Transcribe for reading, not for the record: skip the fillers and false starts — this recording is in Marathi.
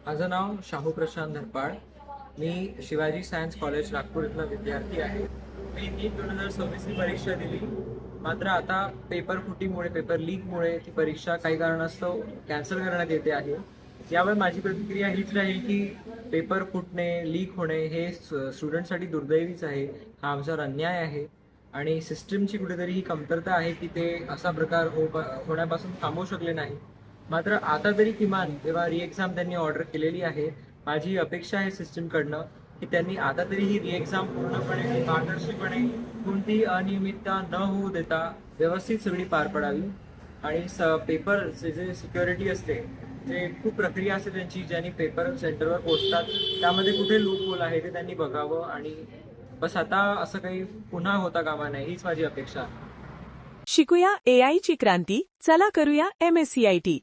माझं नाव शाहू प्रशांत धरपाड. मी शिवाजी सायन्स कॉलेज नागपूर इथला विद्यार्थी आहे. मी नीट 2026 ही परीक्षा दिली. मात्र आता पेपर फुटीमुळे, पेपर लीकमुळे ती परीक्षा काही कारणास्तव कॅन्सल करण्यात येते आहे. यावर माझी प्रतिक्रिया हीच राहील की पेपर फुटणे, लीक होणे हे स्टुडंटसाठी दुर्दैवीच आहे. हा आमच्यावर अन्याय आहे आणि सिस्टमची कुठेतरी ही कमतरता आहे की ते असा प्रकार होण्यापासून थांबवू शकले नाही. मात्र आता तरी किमान जेव्हा री एक्झाम त्यांनी ऑर्डर केलेली आहे, माझी अपेक्षा आहे सिस्टमकडनं की त्यांनी आता तरी ही री एक्झाम पूर्णपणे पारदर्शीपणे कोणतीही अनियमितता न होऊ देता व्यवस्थित सगळी पार पडावी. आणि पेपरचे जे सिक्युरिटी असते, जे खूप प्रक्रिया असते त्यांची, ज्यांनी पेपर सेंटरवर पोहोचतात त्यामध्ये कुठे लूप होल आहे ते त्यांनी बघावं. आणि बस आता असं काही पुन्हा होता कामा नये हीच माझी अपेक्षा आहे. शिकूया AI ची क्रांती. चला करूया MSCIT.